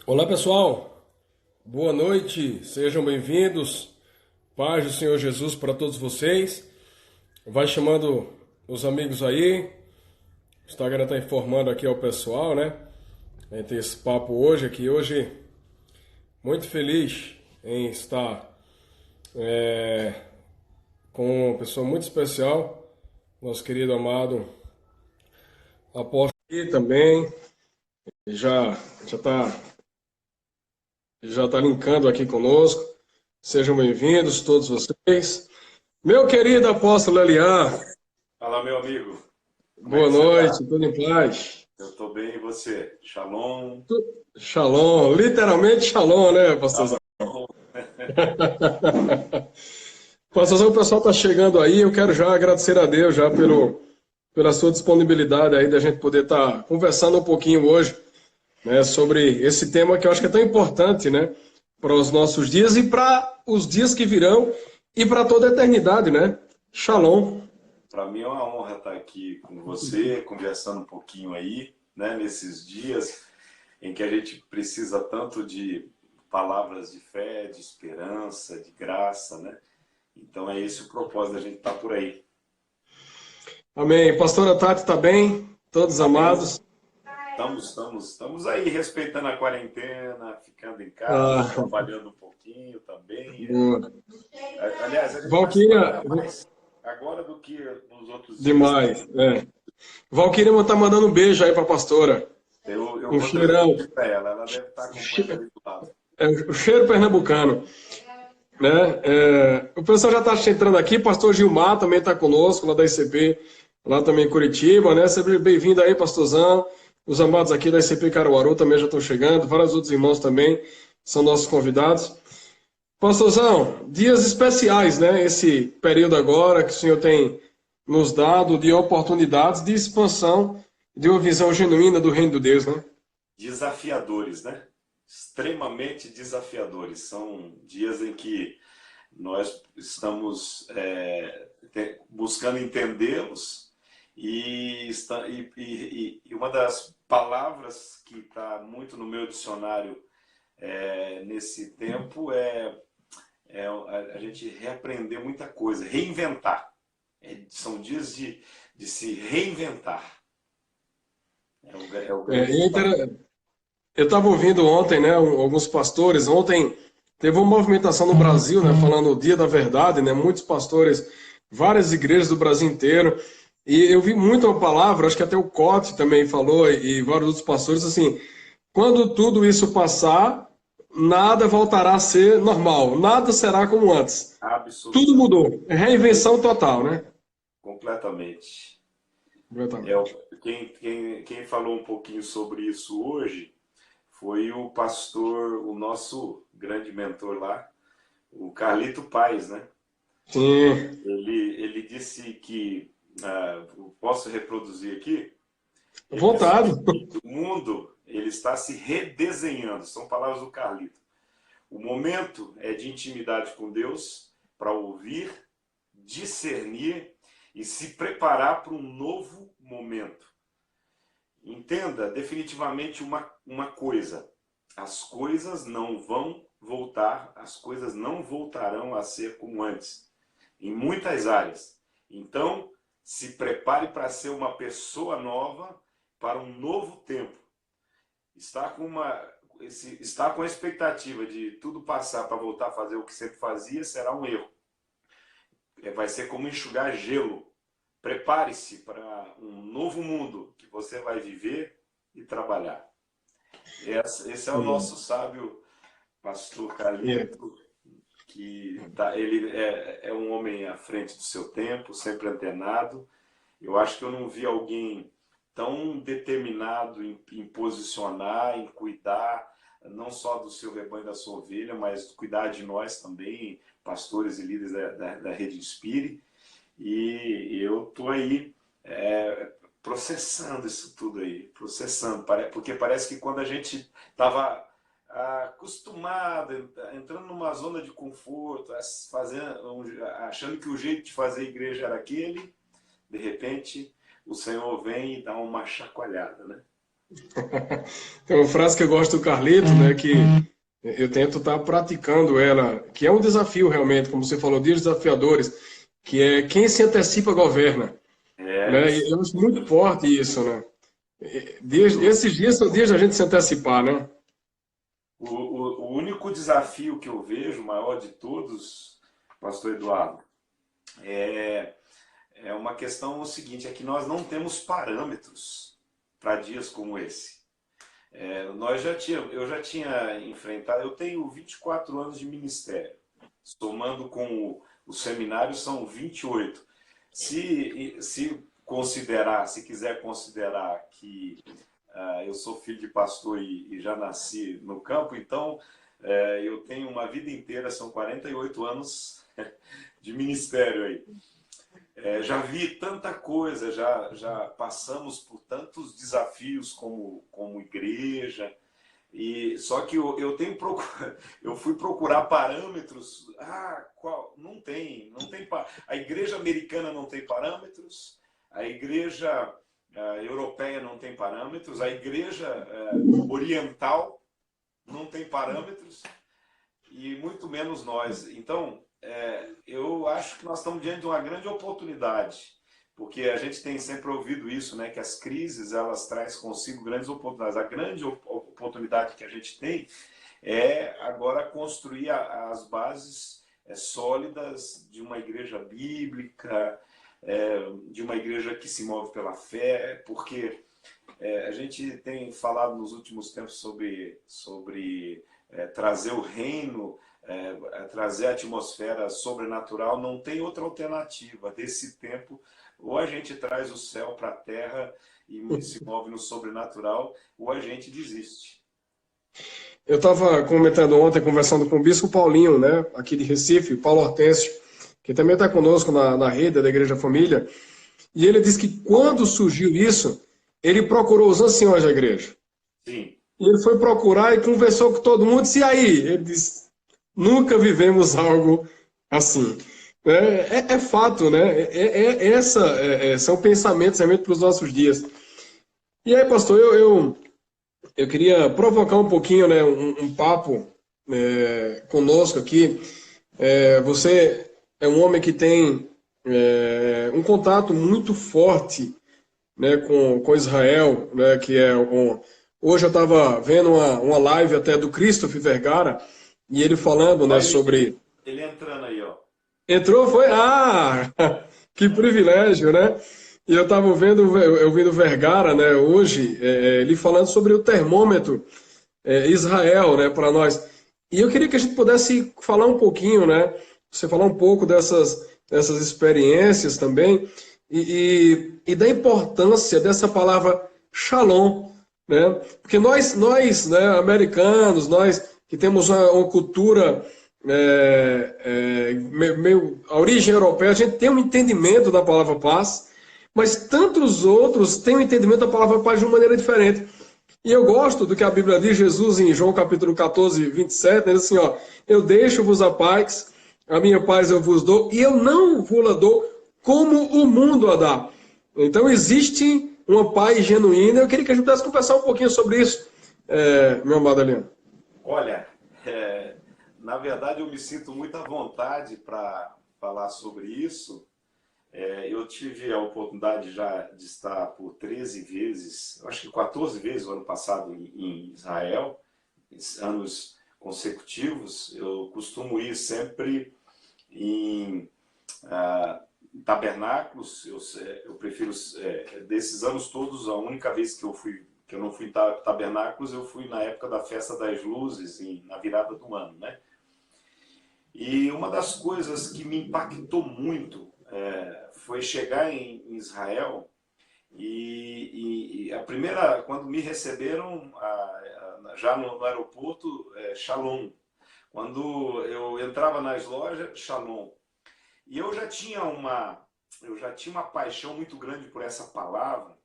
Olá pessoal, boa noite, sejam bem-vindos. Paz do Senhor Jesus para todos vocês. Vai chamando os amigos aí. O Instagram está informando aqui ao pessoal, né? A gente tem esse papo hoje aqui. Hoje, muito feliz em estar com uma pessoa muito especial, nosso querido amado apóstolo aqui também. Já já está já tá linkando aqui conosco. Sejam bem-vindos todos vocês. Meu querido apóstolo Eliar, Fala, meu amigo. Como é boa que você tá? noite, tudo em paz? Eu tô bem, e você? Shalom. Shalom, literalmente shalom, né, pastorzão? Shalom. Pastorzão, o pessoal está chegando aí, eu quero já agradecer a Deus já pela sua disponibilidade aí da gente poder estar conversando um pouquinho hoje, né, sobre esse tema que eu acho que é tão importante, né, para os nossos dias e para os dias que virão e para toda a eternidade, né? Shalom. Para mim é uma honra estar aqui com você, conversando um pouquinho aí, né, nesses dias em que a gente precisa tanto de palavras de fé, de esperança, de graça, né? Então é esse o propósito da gente estar por aí. Amém. Pastora Tati está bem? Todos Tá bem? amados? Estamos aí respeitando a quarentena, ficando em casa, Ah, trabalhando um pouquinho também. boa. Aliás, a gente está se Valquíria, trabalhando mais agora do que nos outros dias. demais. Valquíria tá mandando um beijo aí pra pastora. Eu Um vou cheirão. transmitir para ela, ela deve estar acompanhando ali do lado. O cheiro pernambucano, né? O pessoal já está entrando aqui. Pastor Gilmar também está conosco, lá da ICP, lá também em Curitiba, né? Seja bem-vindo aí, pastorzão. Os amados aqui da ICP Caruaru também já estão chegando. Vários outros irmãos também são nossos convidados. Pastorzão, dias especiais, né? Esse período agora que o Senhor tem nos dado de oportunidades de expansão de uma visão genuína do reino de Deus, né? Desafiadores, né? Extremamente desafiadores. São dias em que nós estamos buscando entendê-los e uma das palavras que está muito no meu dicionário nesse tempo a gente reaprender muita coisa, reinventar. São dias de se reinventar. É o É, grande e é desafio. Eu estava ouvindo ontem, né, alguns pastores. Ontem teve uma movimentação no Brasil, né, falando o Dia da Verdade, né, muitos pastores, várias igrejas do Brasil inteiro. E eu vi muito uma palavra, acho que até o Cote também falou, e vários outros pastores, assim, quando tudo isso passar, nada voltará a ser normal, nada será como antes. Tudo Absolutamente. mudou. É reinvenção total, né? Completamente. É, Completamente. quem falou um pouquinho sobre isso hoje foi o pastor, o nosso grande mentor lá, o Carlito Paes, né? Sim. Ele disse que, posso reproduzir aqui? Ele disse Vontade. que o mundo ele está se redesenhando, são palavras do Carlito. O momento é de intimidade com Deus para ouvir, discernir e se preparar para um novo momento. Entenda definitivamente uma coisa: as coisas não vão voltar, as coisas não voltarão a ser como antes, em muitas áreas. Então, se prepare para ser uma pessoa nova para um novo tempo. Está com está com a expectativa de tudo passar para voltar a fazer o que sempre fazia, será um erro. Vai ser como enxugar gelo. Prepare-se para um novo mundo que você vai viver e trabalhar. Esse é o nosso sábio pastor Calito, que ele é um homem à frente do seu tempo, sempre antenado. Eu acho que eu não vi alguém tão determinado em posicionar, em cuidar, não só do seu rebanho, da sua ovelha, mas cuidar de nós também, pastores e líderes da Rede Inspire. E eu estou aí processando isso tudo aí, processando, porque parece que quando a gente estava acostumado, entrando numa zona de conforto, achando que o jeito de fazer igreja era aquele, de repente o Senhor vem e dá uma chacoalhada, né? Tem uma frase que eu gosto do Carlito, né, que eu tento estar praticando ela, que é um desafio realmente, como você falou, dias desafiadores, que é quem se antecipa governa, É né? E isso. eu acho muito forte isso, né? Esses dias são dias da gente se antecipar, né? O único desafio que eu vejo, o maior de todos, pastor Eduardo, é, é uma questão o seguinte, é que nós não temos parâmetros para dias como esse. Eu já tinha enfrentado, eu tenho 24 anos de ministério, somando com o seminário são 28. Se considerar, se quiser considerar que eu sou filho de pastor e já nasci no campo, então eu tenho uma vida inteira, são 48 anos de ministério aí. Já vi tanta coisa, já passamos por tantos desafios como igreja, e só que eu fui procurar parâmetros. Não tem, a igreja americana não tem parâmetros, a igreja europeia não tem parâmetros, a igreja oriental não tem parâmetros e muito menos nós. Então, eu acho que nós estamos diante de uma grande oportunidade, porque a gente tem sempre ouvido isso, né, que as crises elas trazem consigo grandes oportunidades. A grande oportunidade que a gente tem é agora construir as bases sólidas de uma igreja bíblica, de uma igreja que se move pela fé, porque a gente tem falado nos últimos tempos sobre trazer o reino, trazer a atmosfera sobrenatural. Não tem outra alternativa desse tempo. Ou a gente traz o céu para a terra e se move no sobrenatural, ou a gente desiste. Eu estava comentando ontem, conversando com o Bispo Paulinho, né, aqui de Recife, Paulo Hortêncio, que também está conosco na rede da Igreja Família, e ele disse que quando surgiu isso, ele procurou os anciões da igreja. Sim. E ele foi procurar e conversou com todo mundo, e disse, e aí? Ele disse, nunca vivemos algo assim. É fato, né? São pensamentos realmente para os nossos dias. E aí, pastor, eu queria provocar um pouquinho, né, um papo conosco aqui. Você é um homem que tem um contato muito forte, né, com Israel, né, que é hoje eu estava vendo uma live até do Christopher Vergara e ele falando, né, Olha sobre ele entrando aí, ó. entrou foi que privilégio, né? E eu estava ouvindo Vergara, né, hoje ele falando sobre o termômetro Israel, né, para nós. E eu queria que a gente pudesse falar um pouquinho, né? Você falar um pouco dessas experiências também e da importância dessa palavra shalom, né? Porque nós, né, americanos, nós que temos uma cultura a origem europeia, a gente tem um entendimento da palavra paz, mas tantos outros têm um entendimento da palavra paz de uma maneira diferente. E eu gosto do que a Bíblia diz, Jesus em João capítulo 14, 27, diz assim, ó, eu deixo-vos a paz, a minha paz eu vos dou, e eu não vos la dou como o mundo a dá. Então existe uma paz genuína, eu queria que a gente pudesse conversar um pouquinho sobre isso, meu amado Aliano. Olha, na verdade eu me sinto muito à vontade para falar sobre isso. Eu tive a oportunidade já de estar por 13 vezes, acho que 14 vezes no ano passado em Israel, anos consecutivos. Eu costumo ir sempre em tabernáculos. Eu prefiro, desses anos todos, a única vez que eu não fui em tabernáculos, eu fui na época da Festa das Luzes, na virada do ano, né? E uma das coisas que me impactou muito foi chegar em Israel e a primeira, quando me receberam já no aeroporto, Shalom. Quando eu entrava nas lojas, Shalom. E eu já tinha uma paixão muito grande por essa palavra.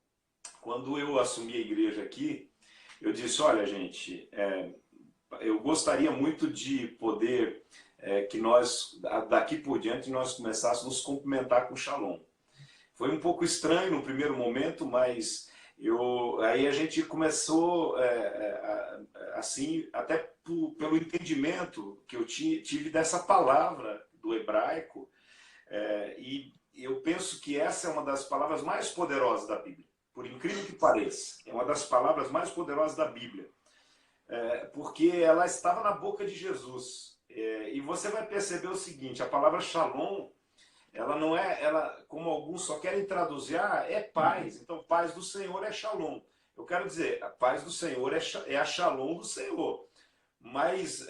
Quando eu assumi a igreja aqui, eu disse, olha, gente, eu gostaria muito de poder que nós, daqui por diante, nós começássemos a nos cumprimentar com Shalom. Foi um pouco estranho no primeiro momento, mas Aí a gente começou, assim, até pelo entendimento que eu tive dessa palavra do hebraico, e eu penso que essa é uma das palavras mais poderosas da Bíblia. Por incrível que pareça, é uma das palavras mais poderosas da Bíblia, porque ela estava na boca de Jesus. E você vai perceber o seguinte: a palavra shalom, ela não é, como alguns só querem traduzir, é paz. Então, paz do Senhor é shalom. Eu quero dizer, a paz do Senhor é a shalom do Senhor. Mas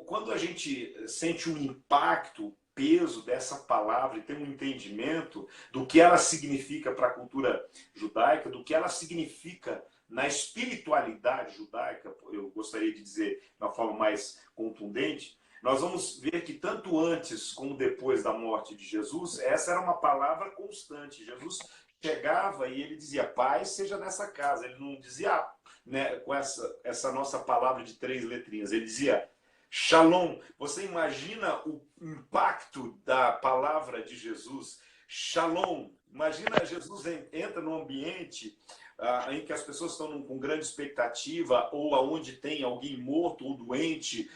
quando a gente sente um impacto, o peso dessa palavra e tem um entendimento do que ela significa para a cultura judaica, do que ela significa na espiritualidade judaica, eu gostaria de dizer de uma forma mais contundente, nós vamos ver que tanto antes como depois da morte de Jesus, essa era uma palavra constante. Jesus chegava e ele dizia: paz seja nessa casa. Ele não dizia, né, com essa nossa palavra de 3 letrinhas, ele dizia shalom. Você imagina o impacto da palavra de Jesus, shalom. Imagina Jesus entra num ambiente em que as pessoas estão com grande expectativa, ou aonde tem alguém morto ou doente,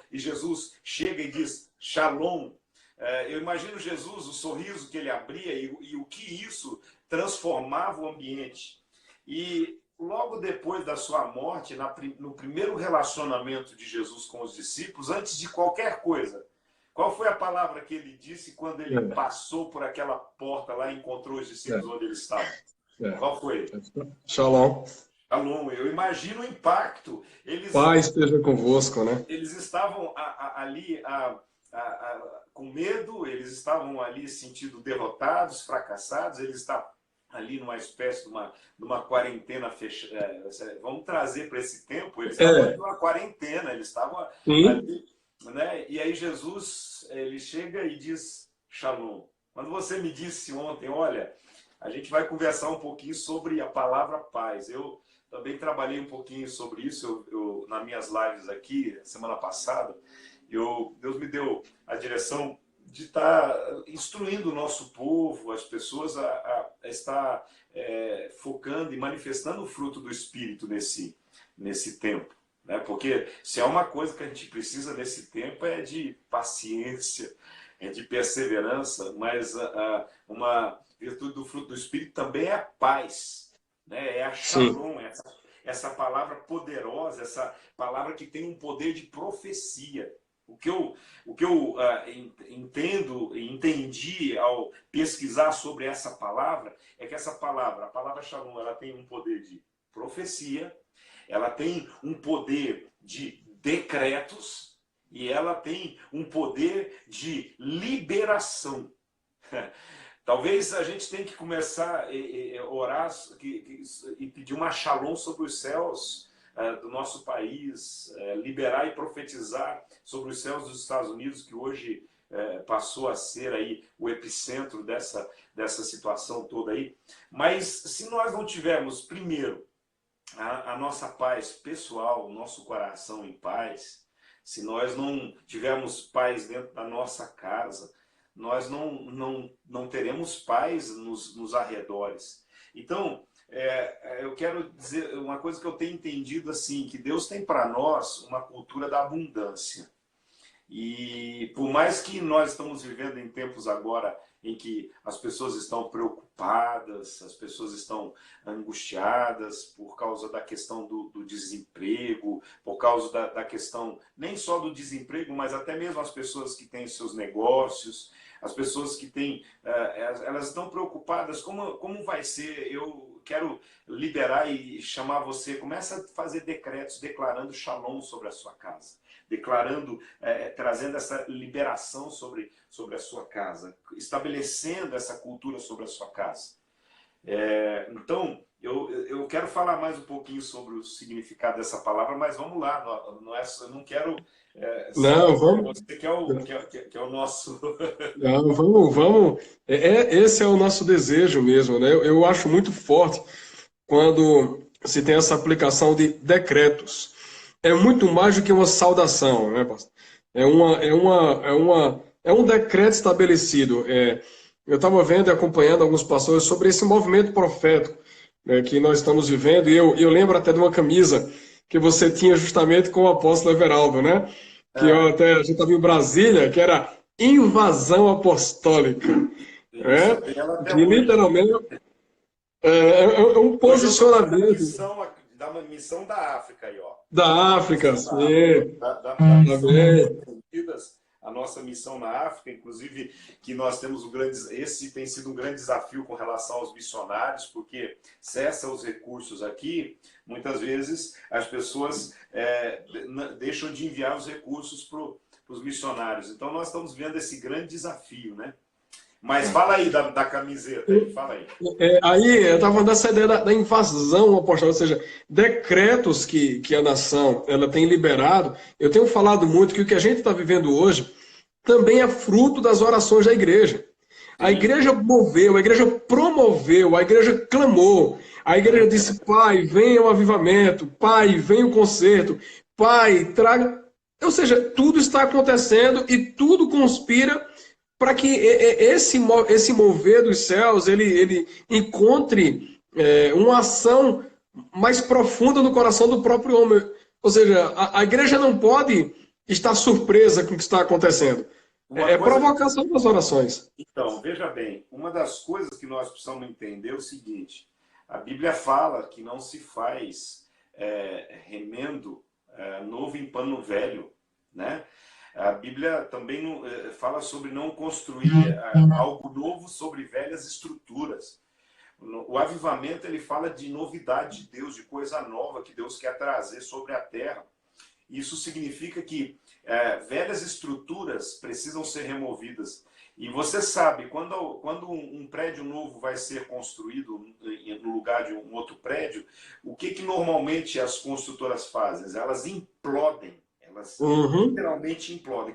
e Jesus chega e diz shalom. Eu imagino Jesus, o sorriso que ele abria e o que isso transformava o ambiente. E logo depois da sua morte, no primeiro relacionamento de Jesus com os discípulos, antes de qualquer coisa, qual foi a palavra que ele disse quando ele passou por aquela porta lá e encontrou os discípulos onde eles estavam? Qual foi? Shalom. Shalom. Eu imagino o impacto. Paz esteja convosco, né? Eles estavam ali com medo, eles estavam ali sentindo derrotados, fracassados, eles estavam ali numa espécie de uma quarentena fechada. Vamos trazer para esse tempo, eles estavam numa quarentena, eles estavam ali, né? E aí Jesus, ele chega e diz shalom. Quando você me disse ontem, olha, a gente vai conversar um pouquinho sobre a palavra paz. Eu também trabalhei um pouquinho sobre isso nas minhas lives aqui, semana passada. Deus me deu a direção de estar instruindo o nosso povo, as pessoas a estar focando e manifestando o fruto do Espírito nesse tempo. Né? Porque se é uma coisa que a gente precisa nesse tempo é de paciência, é de perseverança, mas uma virtude do fruto do Espírito também é a paz, né? É a shalom, essa palavra poderosa, essa palavra que tem um poder de profecia. O que eu entendo e entendi ao pesquisar sobre essa palavra é que essa palavra, a palavra shalom, ela tem um poder de profecia, ela tem um poder de decretos e ela tem um poder de liberação. Talvez a gente tenha que começar a orar e pedir uma shalom sobre os céus do nosso país, liberar e profetizar sobre os céus dos Estados Unidos, que hoje passou a ser aí o epicentro dessa situação toda aí. Mas se nós não tivermos, primeiro, a nossa paz pessoal, o nosso coração em paz, se nós não tivermos paz dentro da nossa casa, nós não teremos paz nos arredores. Então, eu quero dizer uma coisa que eu tenho entendido assim, que Deus tem para nós uma cultura da abundância. E por mais que nós estamos vivendo em tempos agora em que as pessoas estão preocupadas, as pessoas estão angustiadas por causa da questão do desemprego, por causa da questão nem só do desemprego, mas até mesmo as pessoas que têm seus negócios, as pessoas que têm, elas estão preocupadas, como vai ser? Eu quero liberar e chamar você, começa a fazer decretos declarando shalom sobre a sua casa, declarando, trazendo essa liberação sobre a sua casa, estabelecendo essa cultura sobre a sua casa. Então, eu quero falar mais um pouquinho sobre o significado dessa palavra, mas vamos lá, eu não quero... não, vamos... Você que é o nosso... Não, vamos... esse é o nosso desejo mesmo, né? Eu acho muito forte quando se tem essa aplicação de decretos. É muito mais do que uma saudação, né, pastor? É um decreto estabelecido. Eu estava vendo e acompanhando alguns pastores sobre esse movimento profético. né, que nós estamos vivendo. E eu lembro até de uma camisa que você tinha justamente com o apóstolo Everaldo, né? A gente estava em Brasília, que era invasão apostólica, Isso, eu né? tenho ela até Que hoje. literalmente é um Hoje eu estou fazendo posicionamento da missão da África aí, ó. da Da África, missão da África, sim, da missão Nações também. Unidas, a nossa missão na África, inclusive que nós temos esse tem sido um grande desafio com relação aos missionários, porque cessa os recursos aqui, muitas vezes as pessoas deixam de enviar os recursos para os missionários. Então nós estamos vendo esse grande desafio, né? Mas fala aí da camiseta aí, fala aí. Aí eu estava falando dessa ideia da invasão apostólica, ou seja, decretos que a nação ela tem liberado. Eu tenho falado muito que o que a gente está vivendo hoje também é fruto das orações da igreja. A Sim. igreja moveu, a igreja promoveu, a igreja clamou. A igreja disse: Pai, venha o avivamento, Pai, venha o conserto, Pai, traga. Ou seja, tudo está acontecendo e tudo conspira para que esse mover dos céus ele encontre uma ação mais profunda no coração do próprio homem. Ou seja, a igreja não pode estar surpresa com o que está acontecendo. Uma É coisa provocação das orações. Então, veja bem, uma das coisas que nós precisamos entender é o seguinte: a Bíblia fala que não se faz remendo novo em pano velho, né? A Bíblia também fala sobre não construir algo novo sobre velhas estruturas. O avivamento ele fala de novidade de Deus, de coisa nova que Deus quer trazer sobre a terra. Isso significa que velhas estruturas precisam ser removidas. E você sabe, quando um prédio novo vai ser construído no lugar de um outro prédio, o que normalmente as construtoras fazem? Elas implodem. Elas literalmente implodem.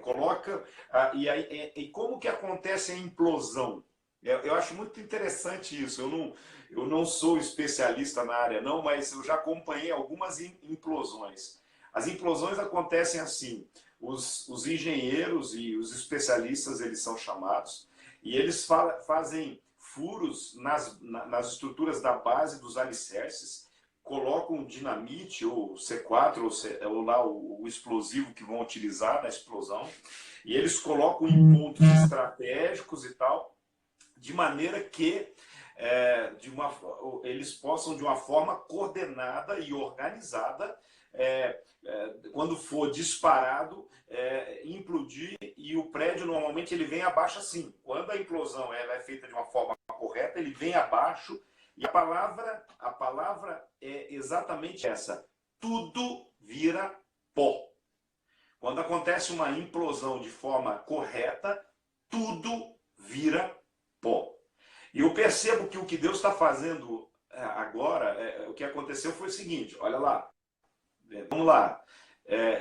E como que acontece a implosão? Eu acho muito interessante isso. Eu não sou especialista na área, não, mas eu já acompanhei algumas implosões. As implosões acontecem assim: os engenheiros e os especialistas eles são chamados e eles fazem furos nas estruturas da base dos alicerces, colocam dinamite ou C4 ou lá o explosivo que vão utilizar na explosão, e eles colocam em pontos estratégicos e tal, de maneira que eles possam, de uma forma coordenada e organizada, quando for disparado, implodir. E o prédio normalmente ele vem abaixo assim. Quando a implosão ela é feita de uma forma correta, ele vem abaixo. E a palavra é exatamente essa: tudo vira pó. Quando acontece uma implosão de forma correta, tudo vira pó. E eu percebo que o que Deus está fazendo agora, o que aconteceu foi o seguinte: olha lá, vamos lá.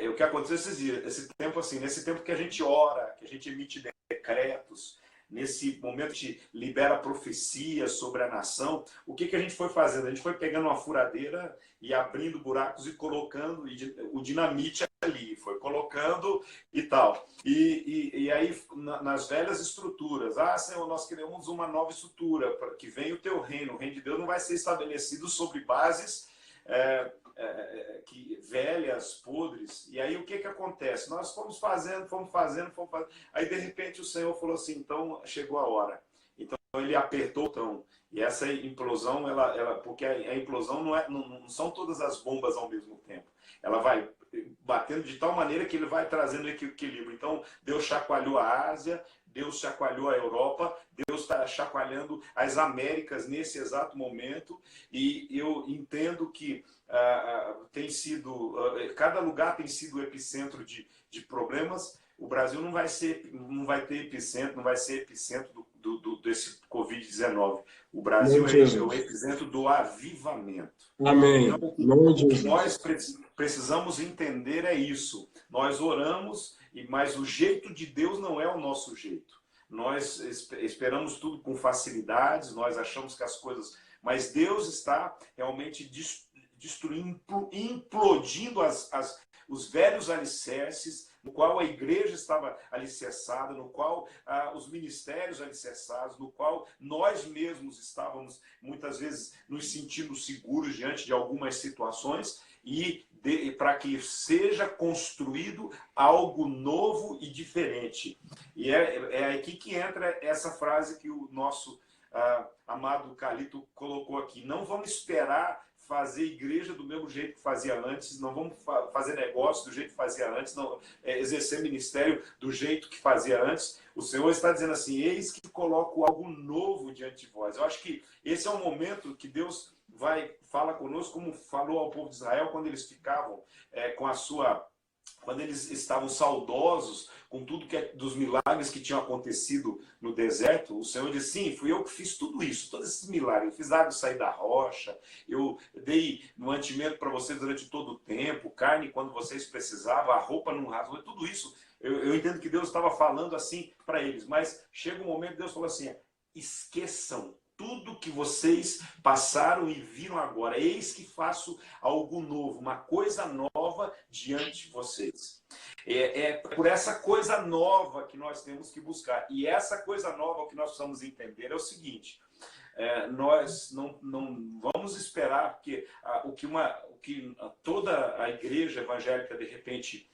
O que aconteceu esse tempo assim, nesse tempo que a gente ora, que a gente emite decretos, nesse momento que a gente libera profecias sobre a nação, o que a gente foi fazendo? A gente foi pegando uma furadeira e abrindo buracos e colocando o dinamite ali, foi colocando e tal. E aí, nas velhas estruturas, Senhor, nós queremos uma nova estrutura, para que venha o teu reino. O reino de Deus não vai ser estabelecido sobre bases velhas, podres. E aí o que acontece? Nós fomos fazendo. Aí de repente o Senhor falou assim: então chegou a hora. Então ele apertou o botão. E essa implosão, porque a implosão não são todas as bombas ao mesmo tempo. Ela vai batendo de tal maneira que ele vai trazendo equilíbrio. Então Deus chacoalhou a Ásia, Deus chacoalhou a Europa, Deus está chacoalhando as Américas nesse exato momento. E eu entendo que cada lugar tem sido o epicentro de problemas. O Brasil não vai ter epicentro, não vai ser epicentro desse Covid-19. O Brasil é o epicentro do avivamento. Amém. Então, o que nós precisamos entender é isso. Nós oramos, mas o jeito de Deus não é o nosso jeito. Nós esperamos tudo com facilidades, nós achamos que as coisas... Mas Deus está realmente destruindo, implodindo os velhos alicerces, no qual a igreja estava alicerçada, no qual os ministérios alicerçados, no qual nós mesmos estávamos, muitas vezes, nos sentindo seguros diante de algumas situações, e para que seja construído algo novo e diferente. E é aqui que entra essa frase que o nosso amado Carlito colocou aqui. Não vamos esperar fazer igreja do mesmo jeito que fazia antes, não vamos fazer negócio do jeito que fazia antes, não exercer ministério do jeito que fazia antes. O Senhor está dizendo assim: eis que coloco algo novo diante de vós. Eu acho que esse é um momento que Deus fala conosco, como falou ao povo de Israel quando eles ficavam quando eles estavam saudosos com tudo dos milagres que tinham acontecido no deserto. O Senhor disse: sim, fui eu que fiz tudo isso, todos esses milagres. Eu fiz água sair da rocha, eu dei mantimento para vocês durante todo o tempo, carne quando vocês precisavam, a roupa não rasgou, tudo isso. Eu entendo que Deus estava falando assim para eles, mas chega um momento que Deus falou assim: esqueçam tudo que vocês passaram e viram agora. Eis que faço algo novo, uma coisa nova diante de vocês. É por essa coisa nova que nós temos que buscar. E essa coisa nova que nós precisamos entender é o seguinte: nós não vamos esperar que toda a igreja evangélica, de repente,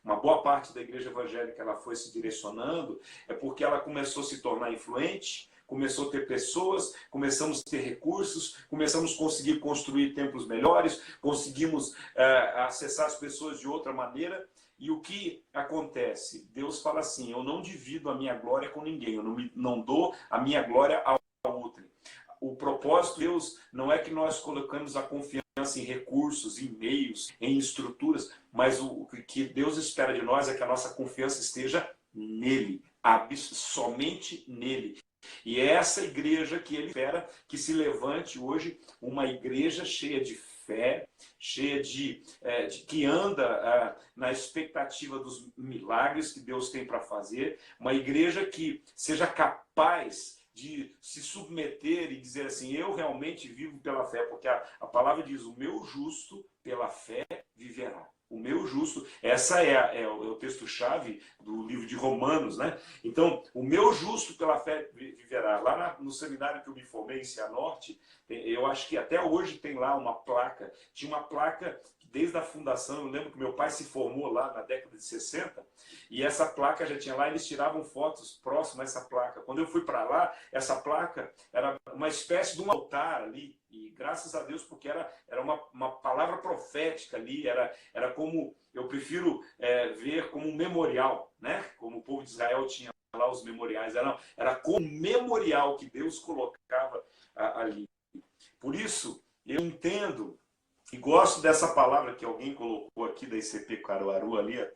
uma boa parte da igreja evangélica, ela foi se direcionando, é porque ela começou a se tornar influente, começou a ter pessoas, começamos a ter recursos, começamos a conseguir construir templos melhores, conseguimos acessar as pessoas de outra maneira. E o que acontece? Deus fala assim: eu não divido a minha glória com ninguém, eu não dou a minha glória a outro. O propósito de Deus não é que nós colocamos a confiança em recursos, em meios, em estruturas, mas o que Deus espera de nós é que a nossa confiança esteja nele, somente nele. E é essa igreja que ele espera que se levante hoje, uma igreja cheia de fé, cheia que anda na expectativa dos milagres que Deus tem para fazer, uma igreja que seja capaz de se submeter e dizer assim: eu realmente vivo pela fé, porque a palavra diz: o meu justo pela fé viverá. O meu justo, essa é o texto-chave do livro de Romanos, né? Então, o meu justo pela fé viverá. Lá no seminário que eu me formei em Cianorte, eu acho que até hoje tem lá uma placa. Tinha uma placa desde a fundação. Eu lembro que meu pai se formou lá na década de 60, e essa placa já tinha lá, eles tiravam fotos próximas a essa placa. Quando eu fui para lá, essa placa era uma espécie de um altar ali, e graças a Deus, porque era uma palavra profética ali, era como, eu prefiro ver como um memorial, né? Como o povo de Israel tinha lá os memoriais, era como um memorial que Deus colocava ali. Por isso, eu entendo e gosto dessa palavra que alguém colocou aqui da ICP Caruaru ali, a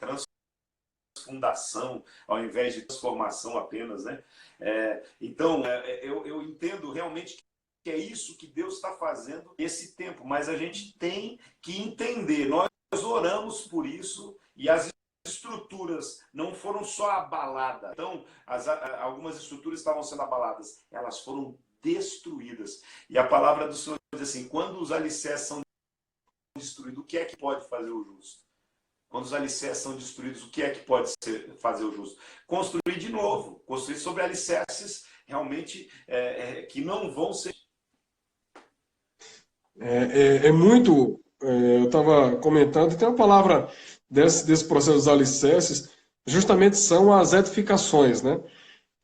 transfundação, ao invés de transformação apenas, né? Então, eu entendo realmente que é isso que Deus está fazendo nesse tempo, mas a gente tem que entender, nós oramos por isso, e as estruturas não foram só abaladas. Então, algumas estruturas estavam sendo abaladas, elas foram destruídas. E a palavra do Senhor diz assim: quando os alicerces são destruídos, o que é que pode fazer o justo? Quando os alicerces são destruídos, o que é que pode fazer o justo? Construir de novo, construir sobre alicerces realmente que não vão ser. Eu estava comentando, tem uma palavra desse processo dos alicerces, justamente são as edificações, né?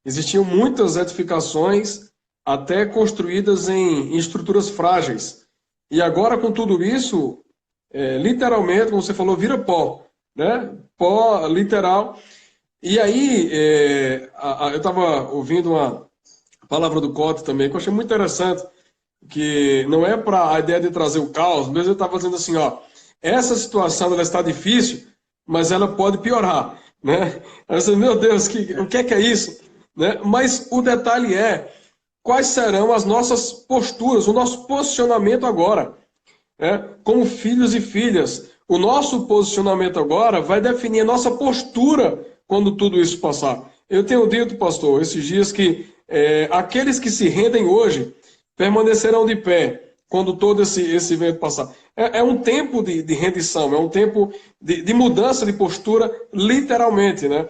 Existiam muitas edificações até construídas em estruturas frágeis. E agora, com tudo isso, literalmente, como você falou, vira pó, né? Pó literal. E aí, eu estava ouvindo uma palavra do Cote também, que eu achei muito interessante, que não é para a ideia de trazer o caos, mas eu estava dizendo assim, ó, essa situação ela está difícil, mas ela pode piorar, né? Eu disse, meu Deus, o que é isso? Né? Mas o detalhe quais serão as nossas posturas, o nosso posicionamento agora, né? Como filhos e filhas. O nosso posicionamento agora vai definir a nossa postura quando tudo isso passar. Eu tenho dito, pastor, esses dias que aqueles que se rendem hoje permanecerão de pé. quando todo esse evento passar. É um tempo de rendição, é um tempo de mudança de postura, literalmente, né?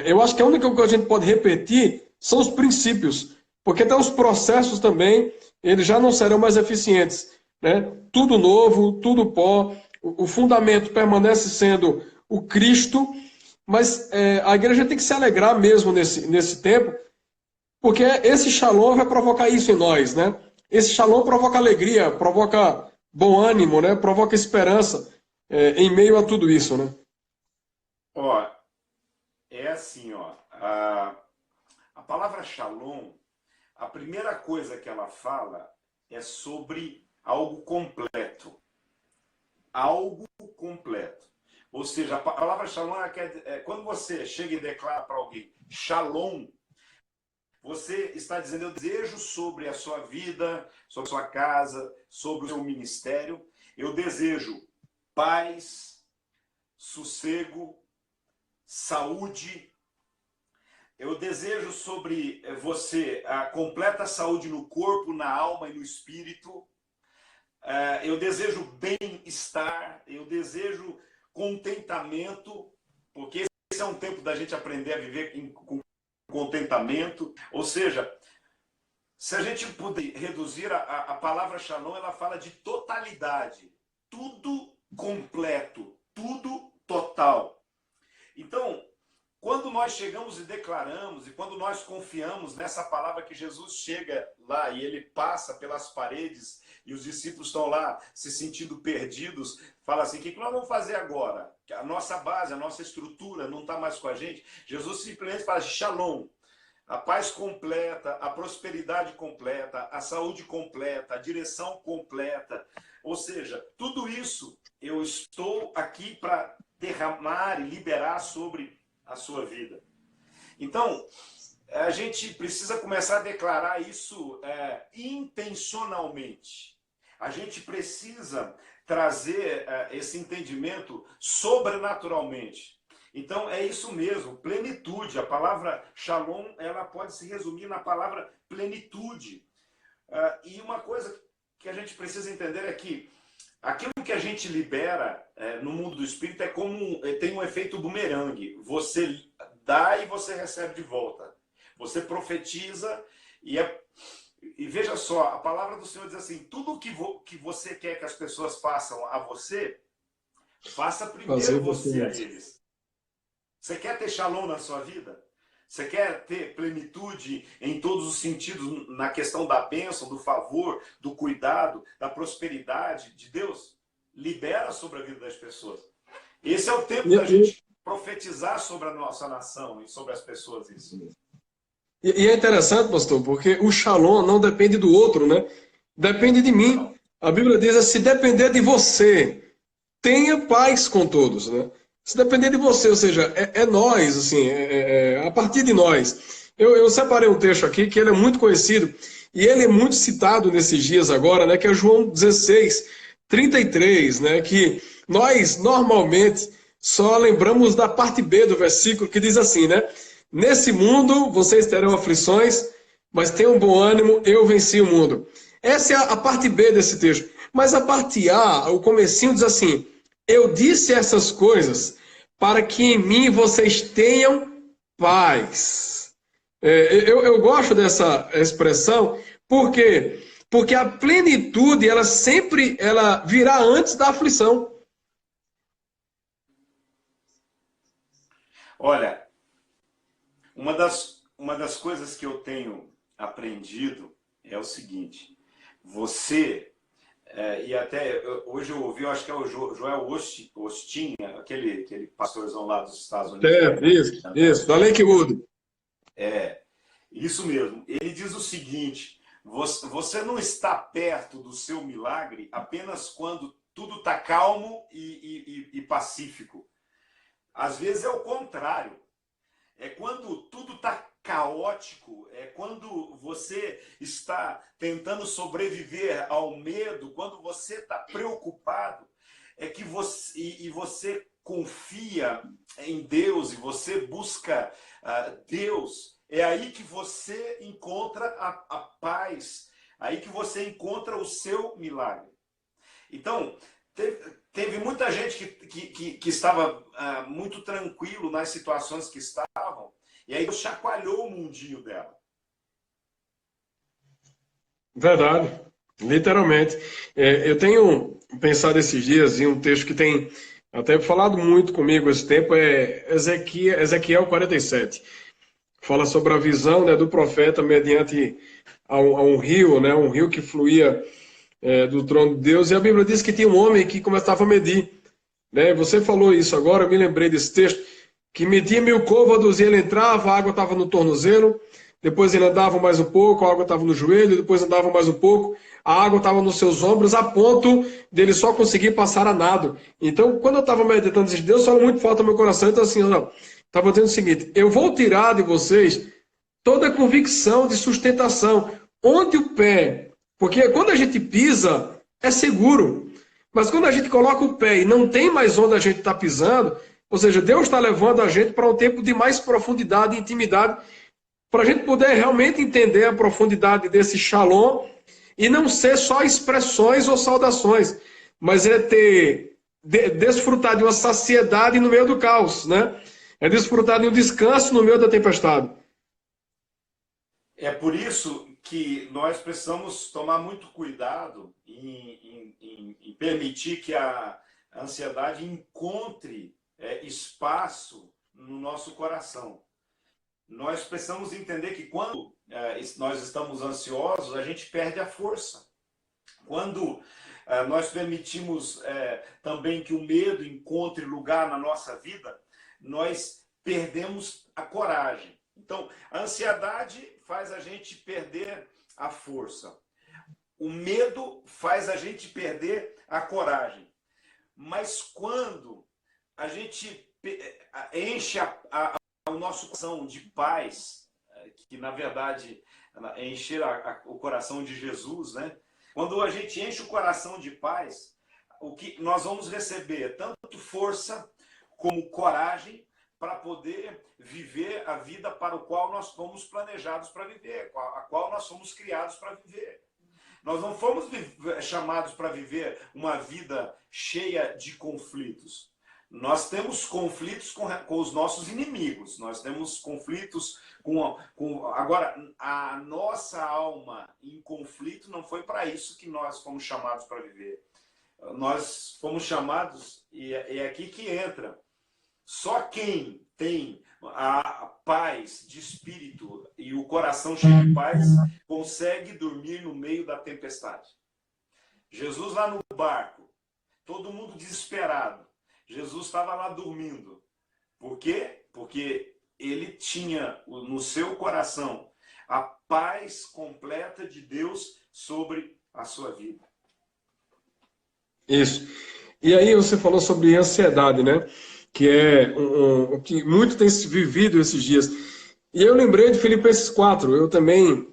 Eu acho que a única coisa que a gente pode repetir são os princípios, porque até os processos também, eles já não serão mais eficientes, né? Tudo novo, tudo pó, o fundamento permanece sendo o Cristo, mas a igreja tem que se alegrar mesmo nesse tempo, porque esse shalom vai provocar isso em nós, né? Esse shalom provoca alegria, provoca bom ânimo, né? Provoca esperança em meio a tudo isso, né? Ó, é assim, ó, a palavra shalom, a primeira coisa que ela fala é sobre algo completo. Algo completo. Ou seja, a palavra shalom quando você chega e declara para alguém shalom, você está dizendo: eu desejo sobre a sua vida, sobre a sua casa, sobre o seu ministério, eu desejo paz, sossego, saúde. Eu desejo sobre você a completa saúde no corpo, na alma e no espírito. Eu desejo bem-estar, eu desejo contentamento, porque esse é um tempo da gente aprender a viver com contentamento. Ou seja, se a gente puder reduzir a palavra shalom, ela fala de totalidade, tudo completo, tudo total. Então, quando nós chegamos e declaramos, e quando nós confiamos nessa palavra que Jesus chega lá e ele passa pelas paredes e os discípulos estão lá se sentindo perdidos, fala assim: o que nós vamos fazer agora? A nossa base, a nossa estrutura não está mais com a gente. Jesus simplesmente fala shalom. A paz completa, a prosperidade completa, a saúde completa, a direção completa. Ou seja, tudo isso eu estou aqui para derramar e liberar sobre a sua vida. Então, a gente precisa começar a declarar isso intencionalmente. A gente precisa trazer esse entendimento sobrenaturalmente. Então, é isso mesmo, plenitude. A palavra shalom, ela pode se resumir na palavra plenitude. E uma coisa que a gente precisa entender é que aquilo que a gente libera no mundo do espírito tem um efeito bumerangue. Você dá e você recebe de volta. Você profetiza e veja só, a palavra do Senhor diz assim: tudo que você quer que as pessoas façam a você, faça primeiro você a eles. Você quer ter shalom na sua vida? Você quer ter plenitude em todos os sentidos na questão da bênção, do favor, do cuidado, da prosperidade de Deus? Libera sobre a vida das pessoas. Esse é o tempo da gente profetizar sobre a nossa nação e sobre as pessoas. Isso. E é interessante, pastor, porque o shalom não depende do outro, né? Depende de mim. A Bíblia diz: se depender de você, tenha paz com todos, né? Se depender de você, ou seja, é nós, assim, a partir de nós. Eu separei um texto aqui que ele é muito conhecido e ele é muito citado nesses dias agora, né? Que é João 16, 33, né? Que nós normalmente só lembramos da parte B do versículo, que diz assim, né? Nesse mundo vocês terão aflições, mas tenham bom ânimo, eu venci o mundo. Essa é a parte B desse texto. Mas a parte A, o comecinho diz assim: eu disse essas coisas para que em mim vocês tenham paz. Eu gosto dessa expressão, por quê? Porque a plenitude, ela sempre virá antes da aflição. Olha, uma das coisas que eu tenho aprendido é o seguinte: você... e até hoje eu ouvi, eu acho que é o Joel Osteen, aquele pastorzão lá dos Estados Unidos. Isso, da Lakewood. Isso mesmo. Ele diz o seguinte: você não está perto do seu milagre apenas quando tudo está calmo e pacífico. Às vezes é o contrário. É quando tudo está caótico, é quando você está tentando sobreviver ao medo, quando você está preocupado, é que você confia em Deus e você busca Deus. É aí que você encontra a paz, Aí que você encontra o seu milagre. Então, teve muita gente que estava muito tranquilo nas situações que estavam, e aí Deus chacoalhou o mundinho dela. Verdade, literalmente. Eu tenho pensado esses dias em um texto que tem até falado muito comigo esse tempo, é Ezequiel 47. Fala sobre a visão, né, do profeta mediante a um rio, né, um rio que fluía do trono de Deus. E a Bíblia diz que tinha um homem que começava a medir. Né? Você falou isso agora, eu me lembrei desse texto, que media 1000 côvados e ele entrava, a água estava no tornozelo, depois ele andava mais um pouco, a água estava no joelho, depois andava mais um pouco, a água estava nos seus ombros, a ponto dele só conseguir passar a nado. Então, quando eu estava meditando isso, Deus falou muito forte no meu coração, então assim, não, estava dizendo o seguinte, eu vou tirar de vocês toda a convicção de sustentação, onde o pé, porque quando a gente pisa, é seguro, mas quando a gente coloca o pé e não tem mais onde a gente está pisando, ou seja, Deus está levando a gente para um tempo de mais profundidade e intimidade, para a gente poder realmente entender a profundidade desse shalom e não ser só expressões ou saudações, mas é desfrutar de uma saciedade no meio do caos, né? É desfrutar de um descanso no meio da tempestade. É por isso que nós precisamos tomar muito cuidado em permitir que a ansiedade encontre espaço no nosso coração. Nós precisamos entender que quando nós estamos ansiosos, a gente perde a força. Quando nós permitimos também que o medo encontre lugar na nossa vida, nós perdemos a coragem. Então, a ansiedade faz a gente perder a força. O medo faz a gente perder a coragem. Mas quando a gente enche o nosso coração de paz, que na verdade é encher o coração de Jesus, né? Quando a gente enche o coração de paz, o que nós vamos receber tanto força como coragem para poder viver a vida para o qual nós fomos planejados para viver, a qual nós fomos criados para viver. Nós não fomos chamados para viver uma vida cheia de conflitos. Nós temos conflitos com os nossos inimigos, nós temos conflitos Agora, a nossa alma em conflito não foi para isso que nós fomos chamados para viver. Nós fomos chamados, e é aqui que entra, só quem tem a paz de espírito e o coração cheio de paz consegue dormir no meio da tempestade. Jesus lá no barco, todo mundo desesperado. Jesus estava lá dormindo. Por quê? Porque ele tinha no seu coração a paz completa de Deus sobre a sua vida. Isso. E aí você falou sobre ansiedade, né? Que é o que muito tem se vivido esses dias. E eu lembrei de Filipenses 4, eu também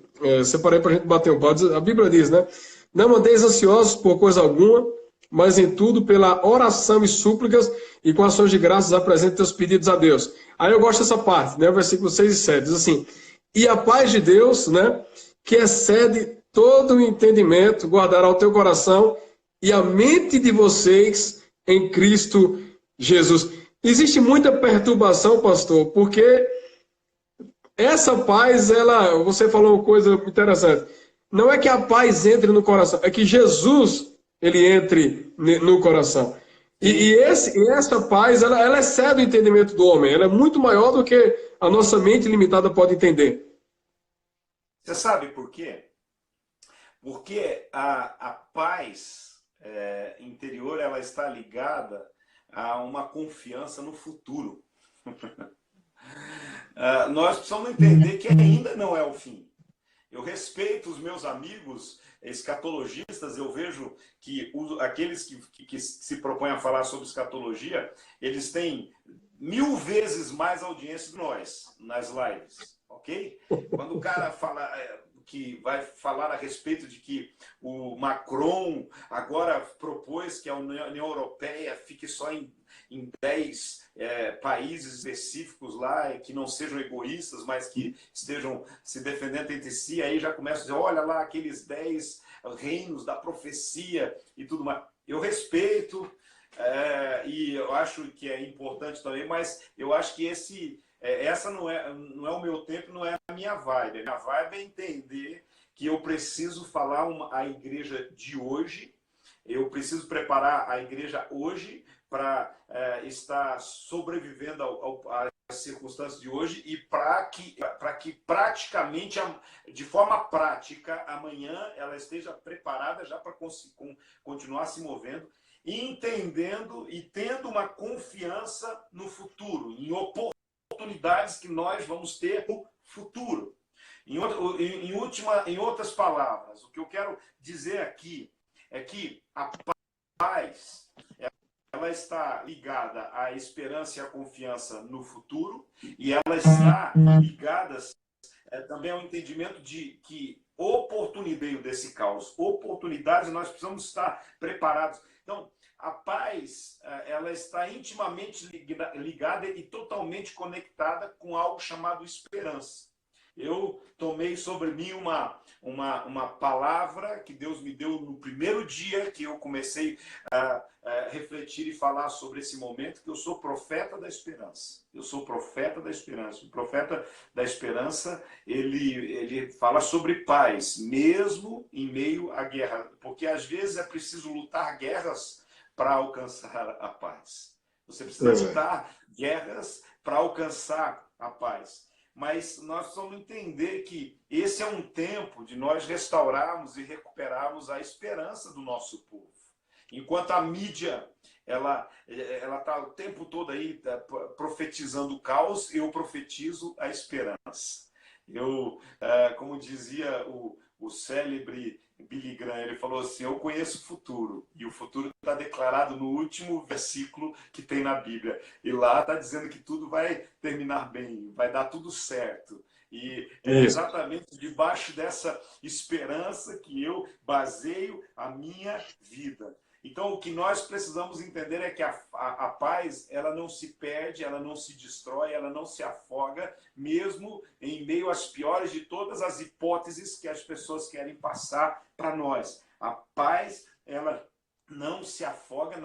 separei para a gente bater um papo. A Bíblia diz, né? Não andeis ansiosos por coisa alguma, mas em tudo pela oração e súplicas e com ações de graças apresente teus pedidos a Deus. Aí eu gosto dessa parte, né? Versículo 6 e 7, diz assim, e a paz de Deus, né? Que excede todo o entendimento, guardará o teu coração e a mente de vocês em Cristo Jesus. Existe muita perturbação, pastor, porque essa paz, você falou uma coisa interessante. Não é que a paz entre no coração, é que Jesus, ele entre no coração. E essa paz, ela excede o entendimento do homem. Ela é muito maior do que a nossa mente limitada pode entender. Você sabe por quê? Porque a paz interior, ela está ligada a uma confiança no futuro. Nós precisamos entender que ainda não é o fim. Eu respeito os meus amigos escatologistas, eu vejo que aqueles que se propõem a falar sobre escatologia, eles têm 1000 vezes mais audiência que nós nas lives, ok? Quando o cara fala que vai falar a respeito de que o Macron agora propôs que a União Europeia fique só em 10 países específicos lá, que não sejam egoístas, mas que estejam se defendendo entre si, aí já começa a dizer, olha lá, aqueles 10 reinos da profecia e tudo mais. Eu respeito, e eu acho que é importante também, mas eu acho que essa não é o meu tempo, não é a minha vibe. A minha vibe é entender que eu preciso falar a igreja de hoje, eu preciso preparar a igreja hoje para estar sobrevivendo às circunstâncias de hoje e para que praticamente, de forma prática, amanhã ela esteja preparada já para continuar se movendo, entendendo e tendo uma confiança no futuro, em oportunidades que nós vamos ter no futuro. Em outras palavras, o que eu quero dizer aqui é que a paz ela está ligada à esperança e à confiança no futuro, e ela está ligada também ao entendimento de que oportunidade desse caos, oportunidades, nós precisamos estar preparados. Então, a paz ela está intimamente ligada e totalmente conectada com algo chamado esperança. Eu tomei sobre mim uma palavra que Deus me deu no primeiro dia que eu comecei a refletir e falar sobre esse momento, que eu sou profeta da esperança. Eu sou profeta da esperança. O profeta da esperança, ele fala sobre paz, mesmo em meio à guerra. Porque às vezes é preciso lutar guerras para alcançar a paz. Você precisa lutar guerras para alcançar a paz. Mas nós precisamos entender que esse é um tempo de nós restaurarmos e recuperarmos a esperança do nosso povo. Enquanto a mídia ela está o tempo todo aí profetizando o caos, eu profetizo a esperança. Como dizia o célebre Billy Graham, ele falou assim, eu conheço o futuro, e o futuro está declarado no último versículo que tem na Bíblia. E lá está dizendo que tudo vai terminar bem, vai dar tudo certo. E é exatamente debaixo dessa esperança que eu baseio a minha vida. Então, o que nós precisamos entender é que a paz, ela não se perde, ela não se destrói, ela não se afoga, mesmo em meio às piores de todas as hipóteses que as pessoas querem passar para nós. A paz, ela não se afoga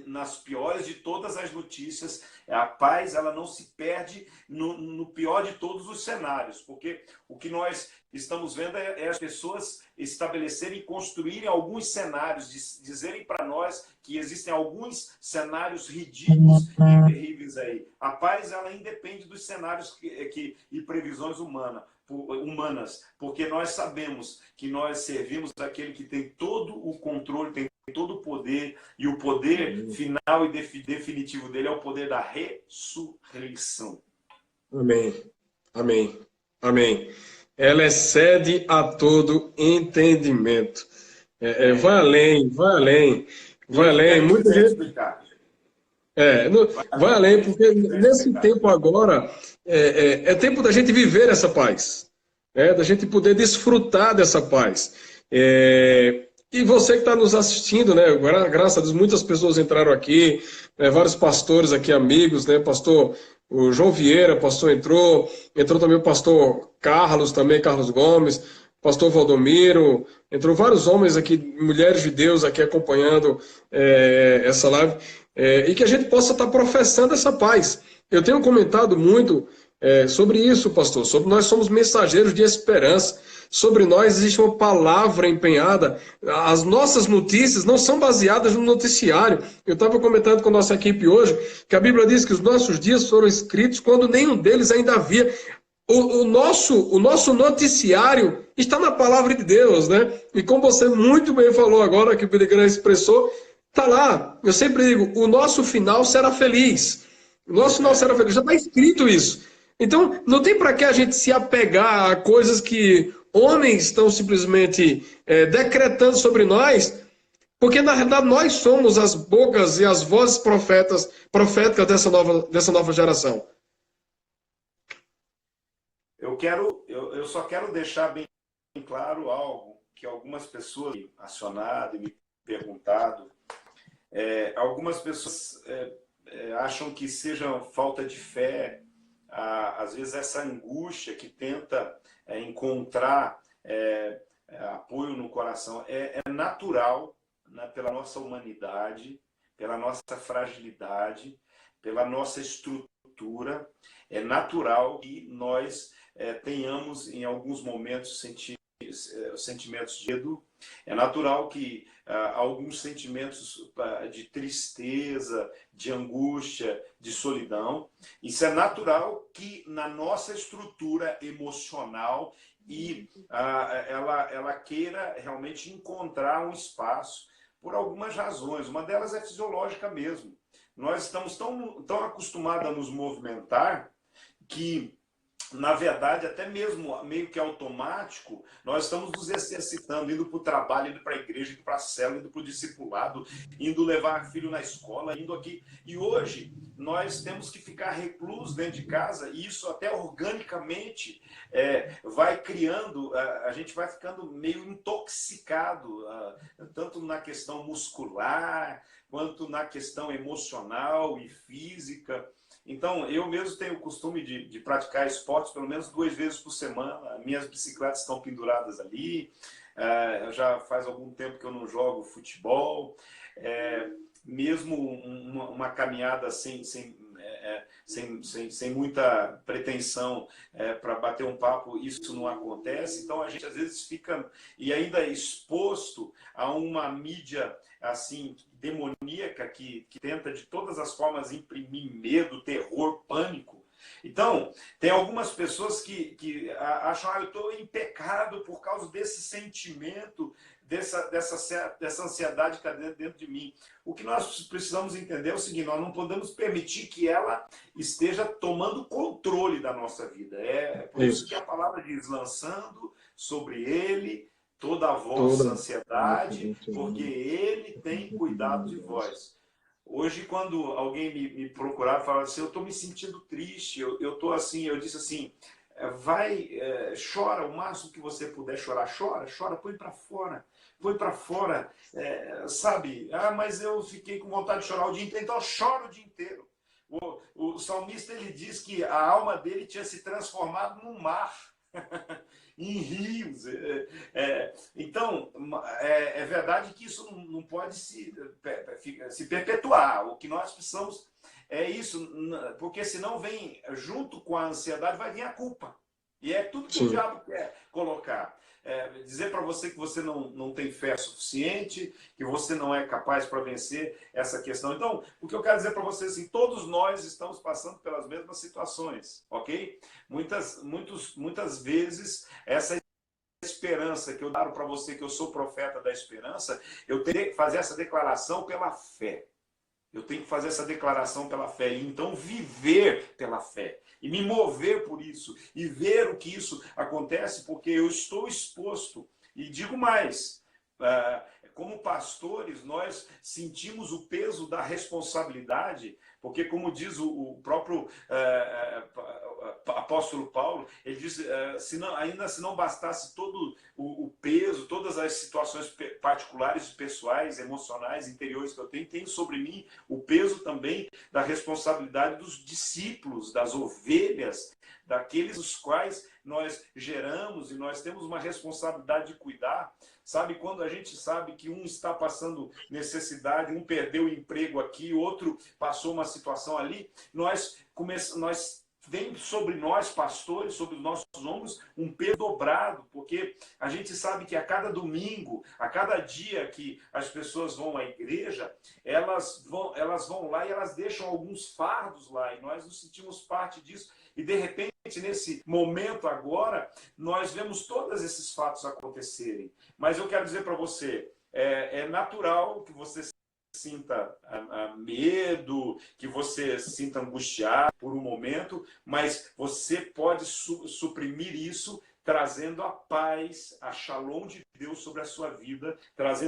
nas piores de todas as notícias. A paz, ela não se perde no pior de todos os cenários, porque o que nós estamos vendo é as pessoas estabelecerem e construírem alguns cenários, dizerem para nós que existem alguns cenários ridículos e terríveis aí. A paz, ela independe dos cenários e previsões humanas, porque nós sabemos que nós servimos aquele que tem todo o controle, tem todo o poder, e o poder final e definitivo dele é o poder da ressurreição. Amém. Amém. Amém. Ela excede a todo entendimento. Vai além, vai além, vai além. Muita gente... vai além, porque nesse tempo agora é tempo da gente viver essa paz, da gente poder desfrutar dessa paz. E você que está nos assistindo, né? Graças a Deus, muitas pessoas entraram aqui, vários pastores aqui, amigos, né? Pastor o João Vieira, pastor entrou também o pastor Carlos, também Carlos Gomes, pastor Valdomiro, entrou vários homens aqui, mulheres de Deus aqui acompanhando essa live, e que a gente possa estar professando essa paz. Eu tenho comentado muito sobre isso, pastor, sobre nós somos mensageiros de esperança. Sobre nós existe uma palavra empenhada. As nossas notícias não são baseadas no noticiário. Eu estava comentando com a nossa equipe hoje que a Bíblia diz que os nossos dias foram escritos quando nenhum deles ainda havia. O nosso noticiário está na palavra de Deus, né? E como você muito bem falou agora, que o Billy Graham expressou, está lá. Eu sempre digo, o nosso final será feliz. O nosso final será feliz. Já está escrito isso. Então, não tem para que a gente se apegar a coisas que homens estão simplesmente decretando sobre nós, porque na realidade nós somos as bocas e as vozes proféticas dessa nova geração. Eu só quero deixar bem claro algo que algumas pessoas me acionado e me perguntado. Algumas pessoas acham que seja falta de fé, às vezes essa angústia que tenta encontrar apoio no coração, é natural, né, pela nossa humanidade, pela nossa fragilidade, pela nossa estrutura. É natural que nós tenhamos, em alguns momentos, sentimentos de medo. É natural que alguns sentimentos de tristeza, de angústia, de solidão. Isso é natural que na nossa estrutura emocional ela queira realmente encontrar um espaço por algumas razões. Uma delas é fisiológica mesmo. Nós estamos tão acostumados a nos movimentar que, na verdade, até mesmo meio que automático, nós estamos nos exercitando, indo para o trabalho, indo para a igreja, indo para a célula, indo para o discipulado, indo levar filho na escola, indo aqui. E hoje nós temos que ficar reclusos dentro de casa, e isso até organicamente vai criando, a gente vai ficando meio intoxicado, tanto na questão muscular, quanto na questão emocional e física. Então, eu mesmo tenho o costume de praticar esportes pelo menos 2 vezes por semana. Minhas bicicletas estão penduradas ali. Já faz algum tempo que eu não jogo futebol. Mesmo uma caminhada sem muita pretensão para bater um papo, isso não acontece. Então, a gente às vezes fica e ainda exposto a uma mídia assim demoníaca que tenta de todas as formas imprimir medo, terror, pânico. Então, tem algumas pessoas que acham eu estou em pecado por causa desse sentimento, dessa ansiedade que está dentro de mim. O que nós precisamos entender é o seguinte: nós não podemos permitir que ela esteja tomando controle da nossa vida. É por isso que a palavra diz: lançando sobre ele toda a vossa ansiedade, porque ele tem cuidado de vós. Hoje, quando alguém me procurava e falava assim, eu estou me sentindo triste, eu estou assim, eu disse assim, chora o máximo que você puder chorar, chora, põe para fora, sabe? Mas eu fiquei com vontade de chorar o dia inteiro, então chora o dia inteiro. O salmista, ele diz que a alma dele tinha se transformado num mar, em rios. Então, é verdade que isso não pode se perpetuar. O que nós precisamos é isso, porque senão vem, junto com a ansiedade, vai vir a culpa. E é tudo que o diabo quer colocar. Dizer para você que você não tem fé suficiente, que você não é capaz para vencer essa questão. Então, o que eu quero dizer para você é assim, todos nós estamos passando pelas mesmas situações, ok? Muitas vezes, essa esperança que eu dou para você, que eu sou profeta da esperança, eu tenho que fazer essa declaração pela fé. Eu tenho que fazer essa declaração pela fé e então viver pela fé e me mover por isso e ver o que isso acontece, porque eu estou exposto. E digo mais, como pastores, nós sentimos o peso da responsabilidade, porque, como diz o próprio apóstolo Paulo, ele diz, ainda se não bastasse todo o peso, todas as situações particulares, pessoais, emocionais, interiores que eu tenho sobre mim o peso também da responsabilidade dos discípulos, das ovelhas, daqueles os quais nós geramos, e nós temos uma responsabilidade de cuidar. Sabe, quando a gente sabe que um está passando necessidade, um perdeu o emprego aqui, outro passou uma situação ali, vem sobre nós, pastores, sobre os nossos ombros, um peso dobrado, porque a gente sabe que a cada domingo, a cada dia que as pessoas vão à igreja, elas vão lá e elas deixam alguns fardos lá, e nós nos sentimos parte disso. E, de repente, nesse momento agora, nós vemos todos esses fatos acontecerem. Mas eu quero dizer para você, é natural que você sinta medo, que você sinta angustiado por um momento, mas você pode suprimir isso trazendo a paz, a shalom de Deus sobre a sua vida,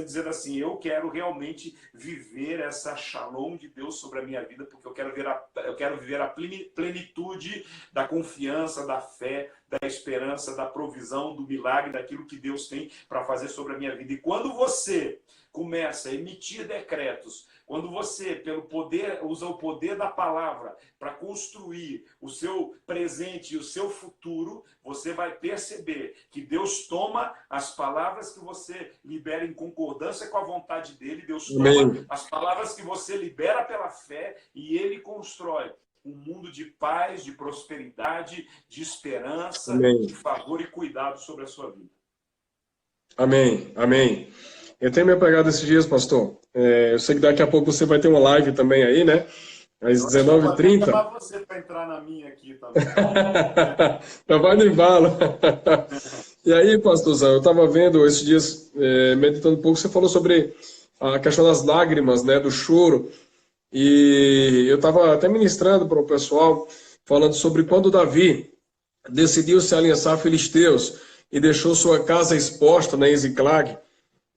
dizendo assim, eu quero realmente viver essa shalom de Deus sobre a minha vida, porque eu quero viver a plenitude da confiança, da fé, da esperança, da provisão, do milagre, daquilo que Deus tem para fazer sobre a minha vida. E quando você começa a emitir decretos, quando você, pelo poder, usa o poder da palavra para construir o seu presente e o seu futuro, você vai perceber que Deus toma as palavras que você libera em concordância com a vontade dele, Deus toma as palavras que você libera pela fé e ele constrói um mundo de paz, de prosperidade, de esperança, de favor e cuidado sobre a sua vida. Amém, amém. Eu tenho me apegado esses dias, pastor. Eu sei que daqui a pouco você vai ter uma live também aí, né? Às 19h30. Eu vou você para entrar na minha aqui também. Já vai no embalo. E aí, pastorzão, eu estava vendo esses dias, meditando um pouco, você falou sobre a questão das lágrimas, né, do choro. E eu estava até ministrando para o pessoal, falando sobre quando Davi decidiu se aliançar a filisteus e deixou sua casa exposta, né, em Ziclag.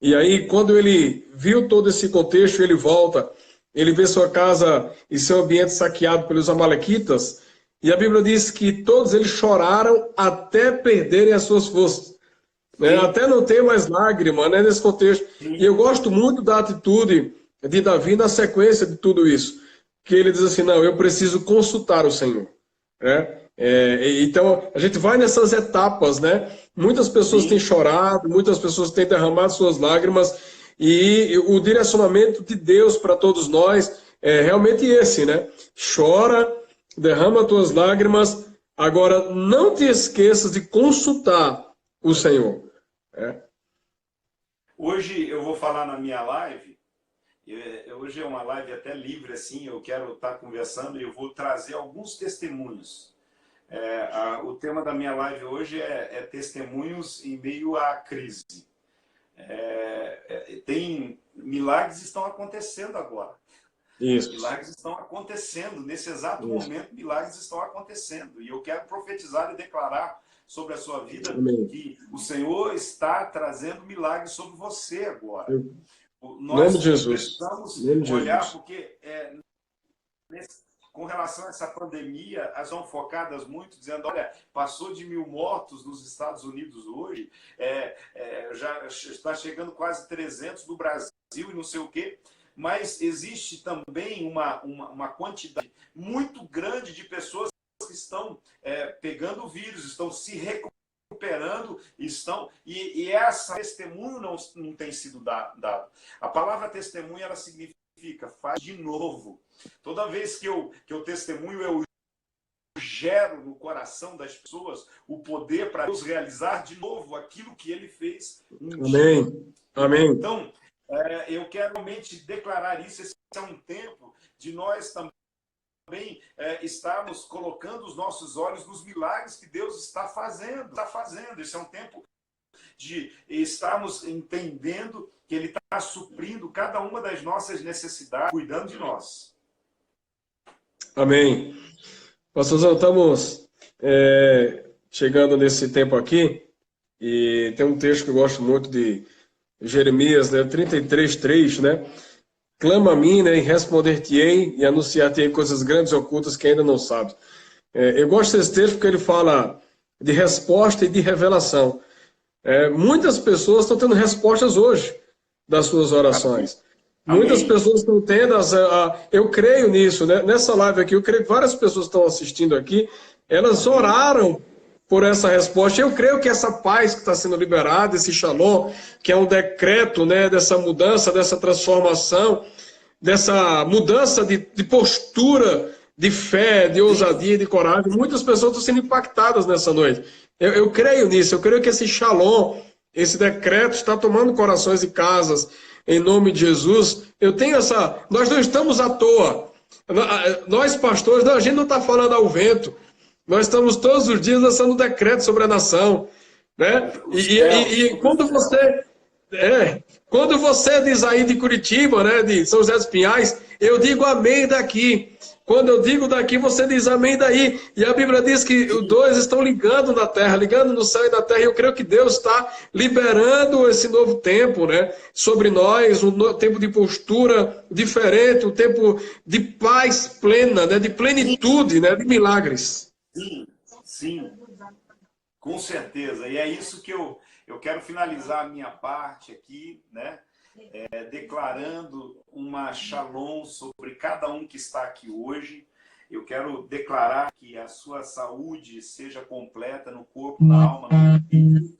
E aí, quando ele viu todo esse contexto, ele volta, ele vê sua casa e seu ambiente saqueado pelos amalequitas, e a Bíblia diz que todos eles choraram até perderem as suas forças, né? Até não ter mais lágrima, né, nesse contexto. E eu gosto muito da atitude de Davi na sequência de tudo isso, que ele diz assim, não, eu preciso consultar o Senhor, né? Então, a gente vai nessas etapas, né? Muitas pessoas têm chorado, muitas pessoas têm derramado suas lágrimas, e o direcionamento de Deus para todos nós é realmente esse, né? Chora, derrama tuas lágrimas, agora não te esqueças de consultar o Senhor. Hoje eu vou falar na minha live, hoje é uma live até livre, assim, eu quero estar conversando e eu vou trazer alguns testemunhos. O tema da minha live hoje é testemunhos em meio à crise. Milagres estão acontecendo agora. Isso. Milagres estão acontecendo. Nesse exato momento, milagres estão acontecendo. E eu quero profetizar e declarar sobre a sua vida que o Senhor está trazendo milagres sobre você agora. Nós precisamos olhar, porque com relação a essa pandemia, elas são focadas muito, dizendo, olha, passou de 1.000 mortos nos Estados Unidos hoje, já está chegando quase 300 no Brasil e não sei o quê, mas existe também uma quantidade muito grande de pessoas que estão pegando o vírus, estão se recuperando, e esse testemunho não tem sido dado. A palavra testemunho, ela significa faz de novo. Toda vez que eu testemunho, eu gero no coração das pessoas o poder para Deus realizar de novo aquilo que ele fez um dia. Amém. Então, eu quero realmente declarar isso. Esse é um tempo de nós também estarmos colocando os nossos olhos nos milagres que Deus está fazendo. Esse é um tempo de estarmos entendendo que ele está suprindo cada uma das nossas necessidades, cuidando de nós. Amém. Pastorzão, estamos chegando nesse tempo aqui, e tem um texto que eu gosto muito de Jeremias, né, 33:3, né? Clama a mim, né, e responder-te-ei, e anunciar-te-ei coisas grandes e ocultas que ainda não sabes. Eu gosto desse texto porque ele fala de resposta e de revelação. Muitas pessoas estão tendo respostas hoje das suas orações. Amém. Muitas pessoas estão tendo, eu creio nisso, né? Nessa live aqui, eu creio que várias pessoas estão assistindo aqui, elas oraram por essa resposta. Eu creio que essa paz que está sendo liberada, esse shalom, que é um decreto, né, dessa mudança, dessa transformação, dessa mudança de postura, de fé, de ousadia, de coragem, muitas pessoas estão sendo impactadas nessa noite. Eu creio nisso, eu creio que esse shalom, esse decreto está tomando corações e casas, em nome de Jesus. Nós não estamos à toa. Nós, pastores, a gente não está falando ao vento. Nós estamos todos os dias lançando decreto sobre a nação, né? E quando você diz aí de Curitiba, né, de São José dos Pinhais, eu digo amém daqui. Quando eu digo daqui, você diz amém daí. E a Bíblia diz que os dois estão ligando na terra, ligando no céu e na terra. E eu creio que Deus está liberando esse novo tempo, né, sobre nós, um tempo de postura diferente, um tempo de paz plena, né, de plenitude, né, de milagres. Sim, sim. Com certeza. E é isso que eu quero finalizar a minha parte aqui, né? Declarando uma shalom sobre cada um que está aqui hoje. Eu quero declarar que a sua saúde seja completa no corpo, na alma, no espírito.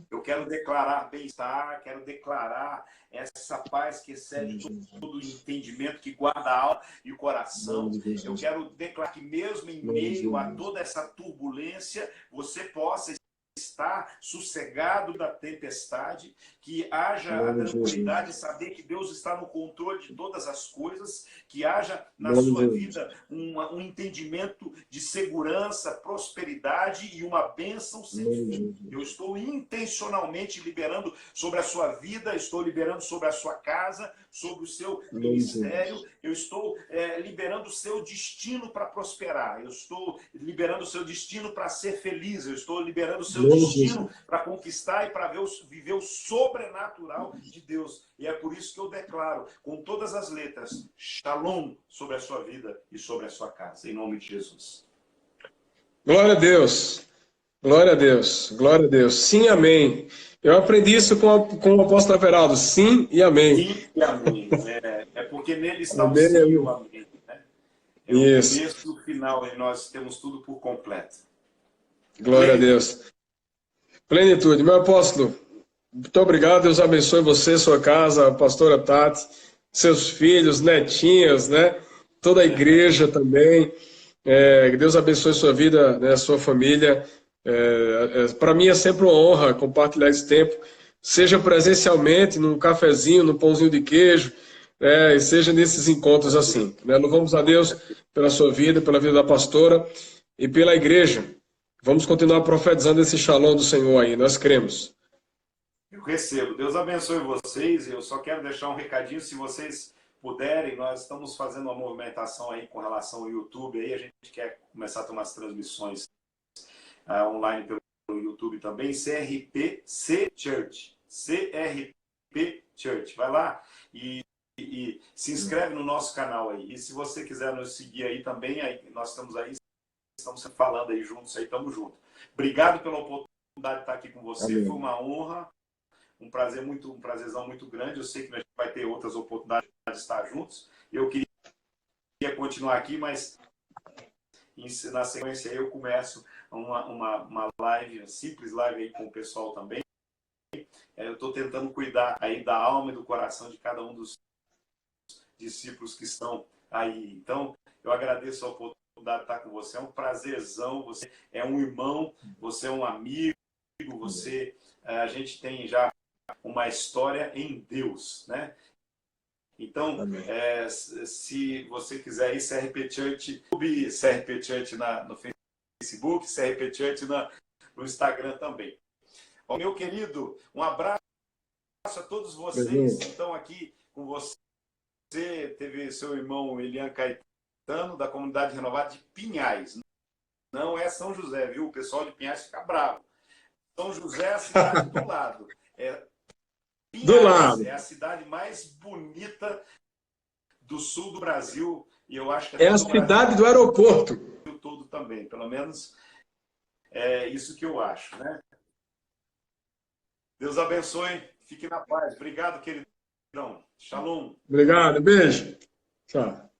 Eu quero declarar bem-estar, quero declarar essa paz que excede todo o entendimento, que guarda a alma e o coração. Eu quero declarar que mesmo em meio a toda essa turbulência, você possa estar sossegado da tempestade, que haja a tranquilidade de saber que Deus está no controle de todas as coisas, que haja na sua vida um entendimento de segurança, prosperidade e uma bênção sem fim. Eu estou intencionalmente liberando sobre a sua vida, estou liberando sobre a sua casa, sobre o seu ministério, eu estou liberando o seu destino para prosperar, eu estou liberando o seu destino para ser feliz, eu estou liberando o seu destino para conquistar e para viver o sobrenatural de Deus. E é por isso que eu declaro, com todas as letras, shalom sobre a sua vida e sobre a sua casa, em nome de Jesus. Glória a Deus. Glória a Deus. Glória a Deus. Sim, amém. Eu aprendi isso com o apóstolo Everaldo. Sim e amém. Sim e amém. É porque nele está o sim e o amém. Né? É o começo e o final, e nós temos tudo por completo. Glória a Deus. Plenitude. Meu apóstolo, muito obrigado. Deus abençoe você, sua casa, a pastora Tati, seus filhos, netinhas, né? Toda a igreja também. Que Deus abençoe sua vida, né? Sua família. Para mim é sempre uma honra compartilhar esse tempo, seja presencialmente, num cafezinho, num pãozinho de queijo, e seja nesses encontros assim. Né? Louvamos a Deus pela sua vida, pela vida da pastora e pela igreja. Vamos continuar profetizando esse shalom do Senhor aí, nós cremos. Eu recebo. Deus abençoe vocês. Eu só quero deixar um recadinho, se vocês puderem, nós estamos fazendo uma movimentação aí com relação ao YouTube. Aí a gente quer começar a ter umas transmissões online pelo YouTube também. CRPC Church. CRP Church. Vai lá e se inscreve no nosso canal aí. E se você quiser nos seguir aí também, aí nós estamos aí, estamos falando aí juntos, aí estamos juntos. Obrigado pela oportunidade de estar aqui com você. Amém. Foi uma honra, um prazerzão muito grande. Eu sei que a gente vai ter outras oportunidades de estar juntos. Eu queria continuar aqui, mas na sequência aí eu começo uma live, uma simples live aí com o pessoal também. Eu estou tentando cuidar aí da alma e do coração de cada um dos discípulos que estão aí. Então, eu agradeço a oportunidade de estar com você. É um prazerzão. Você é um irmão, você é um amigo, a gente tem já uma história em Deus, né? Então, se você quiser ir, CRP Church, CRP Church no Facebook, CRP Church no Instagram também. Ó, meu querido, um abraço a todos vocês que estão aqui com você. Teve seu irmão Elian Caetano, da Comunidade Renovada de Pinhais. Não é São José, viu? O pessoal de Pinhais fica bravo. São José é a cidade do lado. Pinhais do lado. É a cidade mais bonita do sul do Brasil. E eu acho que é a cidade do aeroporto. Todo também. Pelo menos é isso que eu acho, né? Deus abençoe. Fique na paz. Obrigado, queridão. Shalom. Obrigado. Beijo. Tchau.